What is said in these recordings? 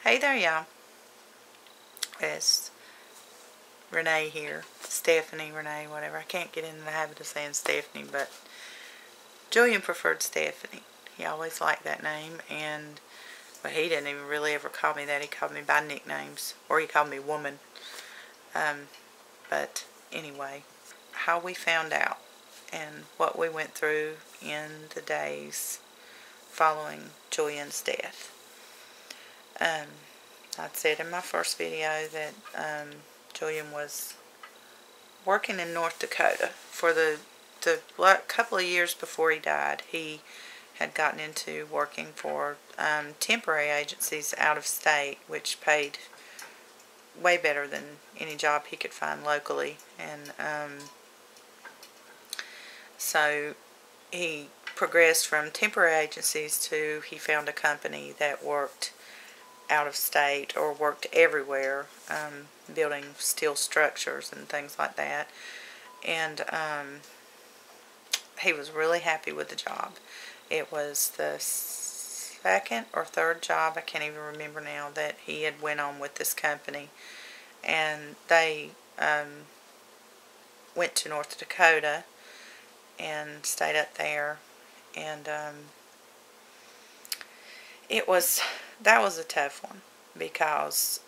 Hey there, y'all. It's Renee here. Stephanie, Renee, whatever. I can't get in the habit of saying Stephanie, but Julian preferred Stephanie. He always liked that name, and he didn't even really ever call me that. He called me by nicknames, or he called me woman. But anyway, how we found out and what we went through in the days following Julian's death. I said in my first video that Julian was working in North Dakota for the couple of years before he died. He had gotten into working for temporary agencies out of state, which paid way better than any job he could find locally. And so he progressed from temporary agencies to he found a company that worked out of state or worked everywhere, building steel structures and things like that. And he was really happy with the job. It was the second or third job, I can't even remember now, that he had went on with this company. And they went to North Dakota and stayed up there. And that was a tough one, because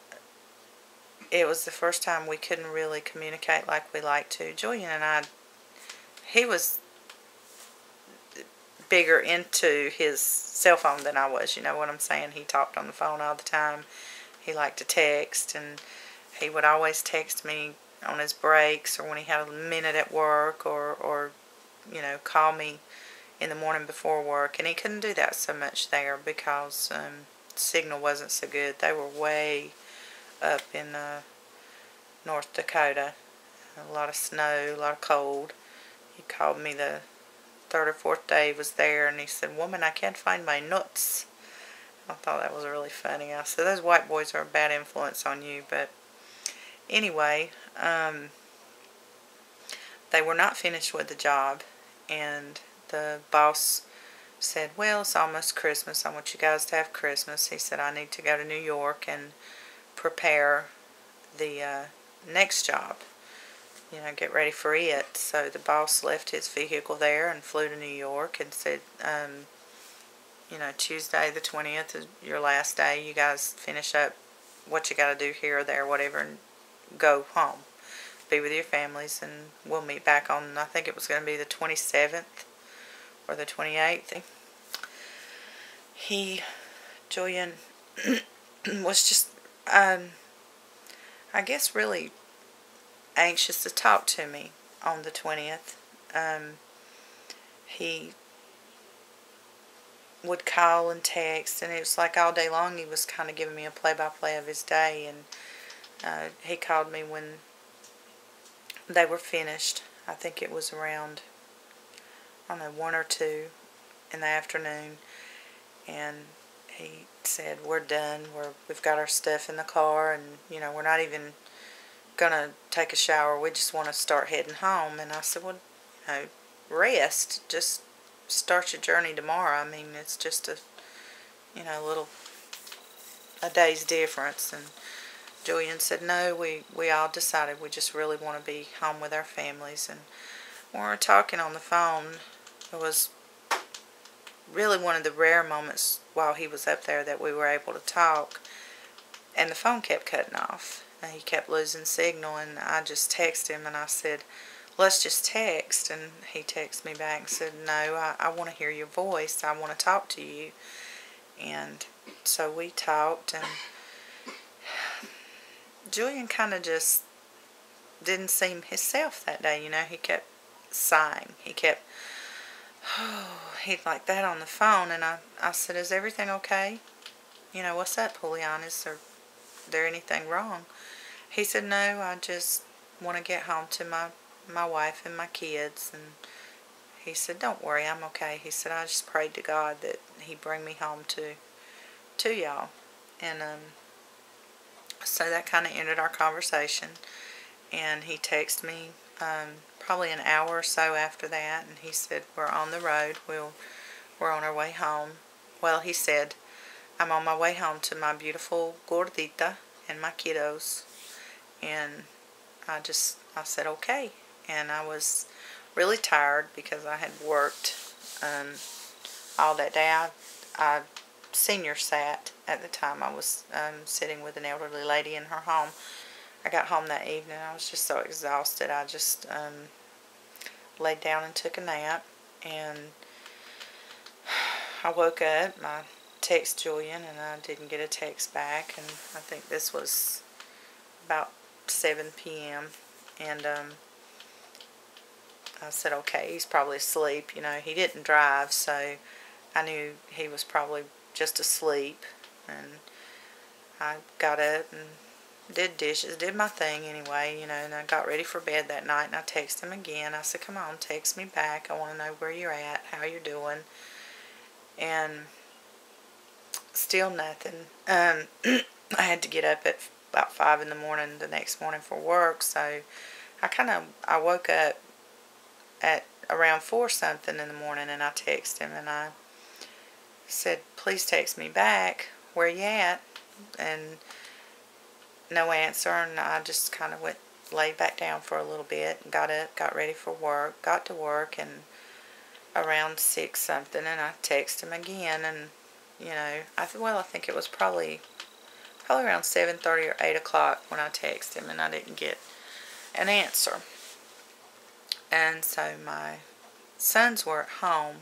it was the first time we couldn't really communicate like we like to. Julian and I, he was bigger into his cell phone than I was, you know what I'm saying? He talked on the phone all the time. He liked to text, and he would always text me on his breaks or when he had a minute at work, or you know, call me in the morning before work. And he couldn't do that so much there because signal wasn't so good. They were way up in North Dakota. A lot of snow, a lot of cold. He called me the third or fourth day he was there, and he said, "Woman, I can't find my nuts." I thought that was really funny. I said, those white boys are a bad influence on you. But anyway, they were not finished with the job, and the boss said, "Well, it's almost Christmas. I want you guys to have Christmas." He said, "I need to go to New York and prepare the next job. You know, get ready for it." So the boss left his vehicle there and flew to New York and said, you know, Tuesday the 20th is your last day. You guys finish up what you got to do here or there, whatever, and go home. Be with your families, and we'll meet back on, I think it was going to be the 27th or the 28th. Julian was just, I guess, really anxious to talk to me on the 20th. He would call and text, and it was like all day long he was kind of giving me a play-by-play of his day. And he called me when they were finished. I think it was around, I don't know, 1 or 2 in the afternoon, and he said, "We're done. We've got our stuff in the car, and you know, we're not even gonna take a shower. We just want to start heading home." And I said, "Well, you know, rest. Just start your journey tomorrow. I mean, it's just a, you know, a day's difference." And Julian said, "No, we all decided we just really want to be home with our families." And when we were talking on the phone, it was really one of the rare moments while he was up there that we were able to talk. And the phone kept cutting off, and he kept losing signal. And I just texted him, and I said, "Let's just text." And he texted me back and said, "No, I want to hear your voice. I want to talk to you." And so we talked, and Julian kind of just didn't seem himself that day. You know, he kept sighing. He kept, he'd like that on the phone. And I said, "Is everything okay? You know, what's up, Julian? Is there anything wrong?" He said, "No, I just want to get home to my wife and my kids." And he said, "Don't worry, I'm okay." He said, "I just prayed to God that he'd bring me home to y'all." And so that kind of ended our conversation. And he texted me probably an hour or so after that, and he said, "We're on the road. We're on our way home." Well, he said, I'm on my way home to my beautiful gordita and my kiddos. And I said okay. And I was really tired because I had worked all that day. I senior sat at the time. I was sitting with an elderly lady in her home. I got home that evening. I was just so exhausted. I just laid down and took a nap. And I woke up. I texted Julian, and I didn't get a text back. And I think this was about 7 p.m. And I said, okay, he's probably asleep. You know, he didn't drive, so I knew he was probably just asleep. And I got up and did dishes, did my thing anyway, you know, and I got ready for bed that night, and I texted him again. I said, come on, text me back. I want to know where you're at, how you're doing. And still nothing. I had to get up at about 5 in the morning the next morning for work, so I woke up at around 4 something in the morning, and I texted him, and I said, please text me back, where you at? And no answer, and I just kind of laid back down for a little bit, and got up, got ready for work, got to work, and around 6 something, and I texted him again, and you know, I think it was probably around 7:30 or 8 o'clock when I texted him, and I didn't get an answer. And so my sons were at home,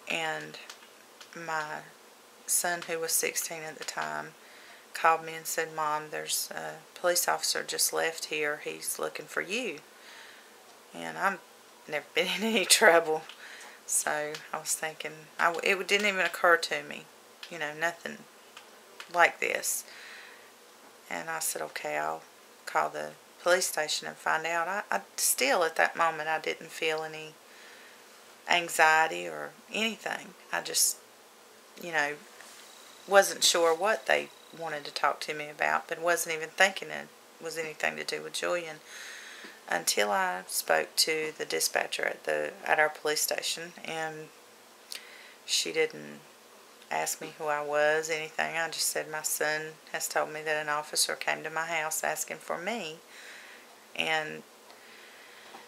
and my son, who was 16 at the time, called me and said, Mom, there's a police officer just left here. He's looking for you. And I've never been in any trouble. So I was thinking, it didn't even occur to me, you know, nothing like this. And I said, okay, I'll call the police station and find out. I still, at that moment, I didn't feel any anxiety or anything. I just, you know, wasn't sure what they wanted to talk to me about, but wasn't even thinking it was anything to do with Julian until I spoke to the dispatcher at our police station, and she didn't ask me who I was, anything. I just said, my son has told me that an officer came to my house asking for me. And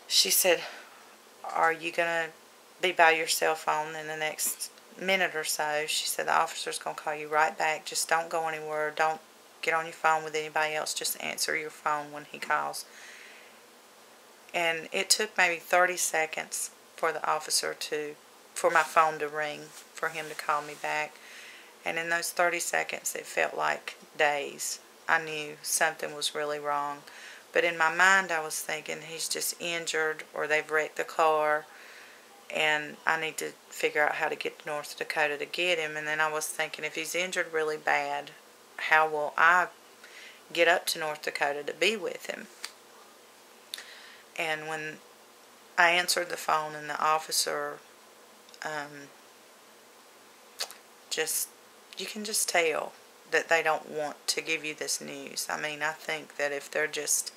she said, are you going to be by your cell phone in the next minute or so? She said, the officer's going to call you right back. Just don't go anywhere. Don't get on your phone with anybody else. Just answer your phone when he calls. And it took maybe 30 seconds for my phone to ring, for him to call me back. And in those 30 seconds, it felt like days. I knew something was really wrong. But in my mind, I was thinking, he's just injured, or they've wrecked the car, and I need to figure out how to get to North Dakota to get him. And then I was thinking, if he's injured really bad, how will I get up to North Dakota to be with him? And when I answered the phone, and the officer you can just tell that they don't want to give you this news. I mean, I think that if they're just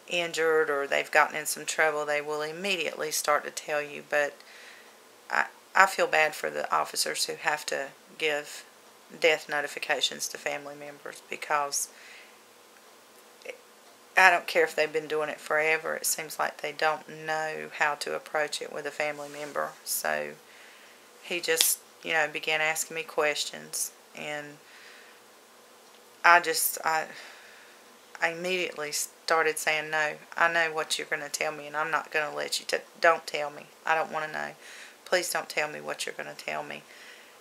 injured or they've gotten in some trouble, they will immediately start to tell you. But I feel bad for the officers who have to give death notifications to family members, because I don't care if they've been doing it forever. It seems like they don't know how to approach it with a family member. So he just, you know, began asking me questions, and I immediately started saying, no, I know what you're going to tell me, and I'm not going to let you don't tell me. I don't want to know. Please don't tell me what you're going to tell me.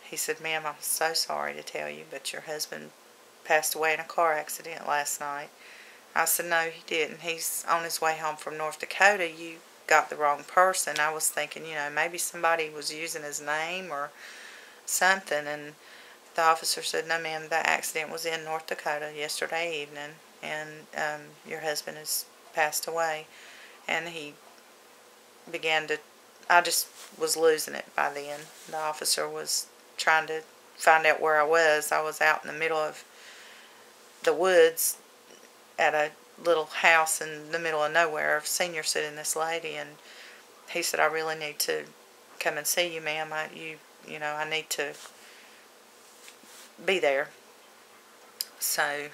He said, ma'am, I'm so sorry to tell you, but your husband passed away in a car accident last night. I said, no, he didn't. He's on his way home from North Dakota. You got the wrong person. I was thinking, you know, maybe somebody was using his name or something. And the officer said, no, ma'am, that accident was in North Dakota yesterday evening, and your husband has passed away. And he began to, I just was losing it by then. The officer was trying to find out where I was. I was out in the middle of the woods at a little house in the middle of nowhere, senior sitting this lady, and he said, I really need to come and see you, ma'am. I need to be there. So I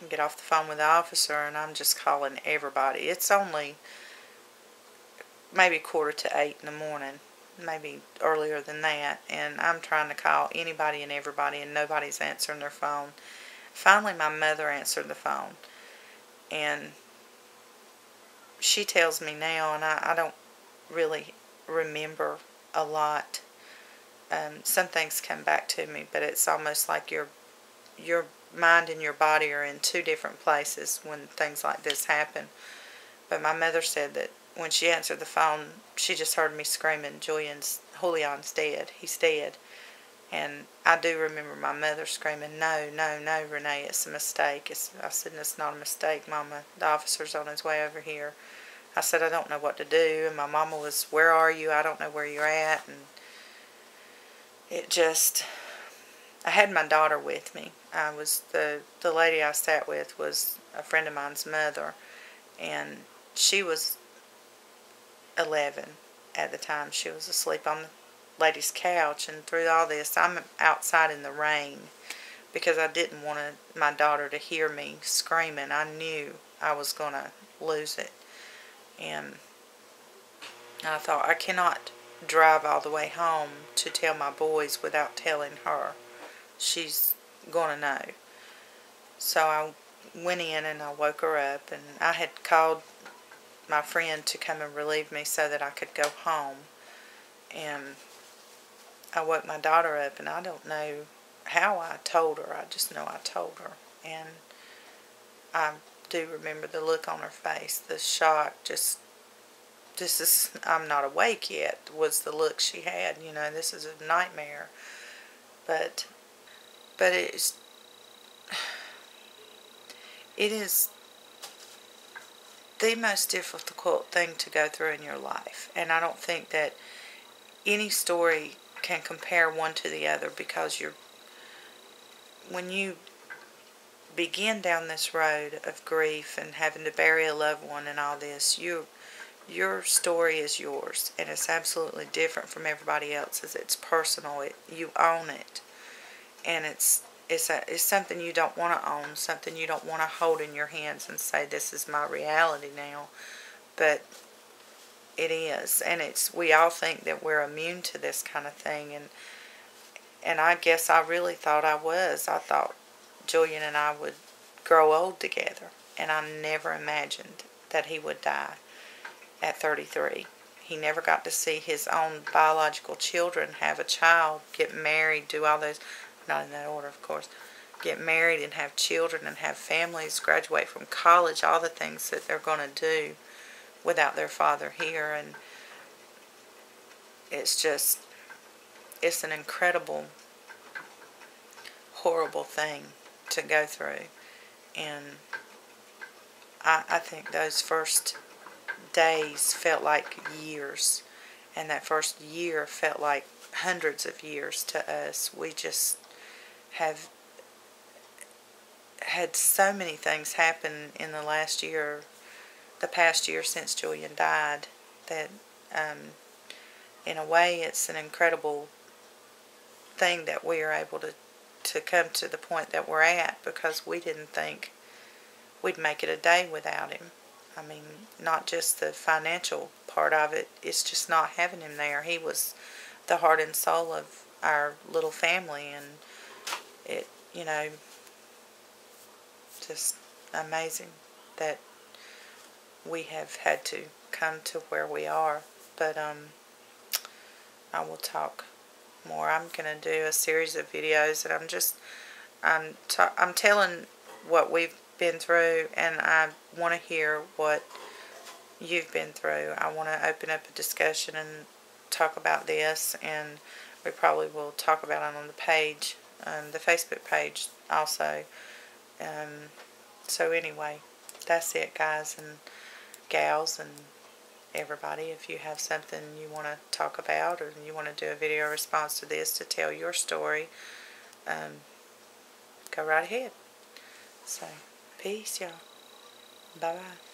get off the phone with the officer, and I'm just calling everybody. It's only maybe 7:45 in the morning, maybe earlier than that, and I'm trying to call anybody and everybody, and nobody's answering their phone. Finally, my mother answered the phone, and she tells me now, and I don't really remember a lot. Some things come back to me, but it's almost like your mind and your body are in two different places when things like this happen. But my mother said that when she answered the phone, she just heard me screaming, Julian's dead. He's dead. And I do remember my mother screaming, no, no, no, Renee, it's a mistake. I said, it's not a mistake, Mama. The officer's on his way over here. I said, I don't know what to do. And my mama was, where are you? I don't know where you're at. And it just, I had my daughter with me. I was, the lady I sat with was a friend of mine's mother. And she was 11 at the time. She was asleep on the lady's couch, and through all this, I'm outside in the rain because I didn't want my daughter to hear me screaming. I knew I was going to lose it, and I thought, I cannot drive all the way home to tell my boys without telling her. She's going to know. So I went in and I woke her up, and I had called my friend to come and relieve me so that I could go home. And I woke my daughter up, and I don't know how I told her. I just know I told her. And I do remember the look on her face, the shock, I'm not awake yet, was the look she had. You know, this is a nightmare. But it is the most difficult thing to go through in your life. And I don't think that any story can compare one to the other, because when you begin down this road of grief and having to bury a loved one and all this, your story is yours, and it's absolutely different from everybody else's. It's personal. You own it, and it's something you don't want to own, something you don't want to hold in your hands and say, this is my reality now. But it is, and we all think that we're immune to this kind of thing, and I guess I really thought I was. I thought Julian and I would grow old together, and I never imagined that he would die at 33. He never got to see his own biological children have a child, get married, do all those, not in that order, of course, get married and have children and have families, graduate from college, all the things that they're going to do without their father here. And it's an incredible, horrible thing to go through. And I think those first days felt like years, and that first year felt like hundreds of years to us. We just have had so many things happen in the past year since Julian died, that in a way it's an incredible thing that we are able to come to the point that we're at, because we didn't think we'd make it a day without him. I mean, not just the financial part of it, it's just not having him there. He was the heart and soul of our little family, and it, just amazing that we have had to come to where we are. But I will talk more. I'm going to do a series of videos, and I'm telling what we've been through, and I want to hear what you've been through. I want to open up a discussion and talk about this, and we probably will talk about it on the page, the Facebook page also. So anyway, that's it, guys and gals and everybody. If you have something you want to talk about, or you want to do a video response to this to tell your story, go right ahead. So, peace, y'all. Bye-bye.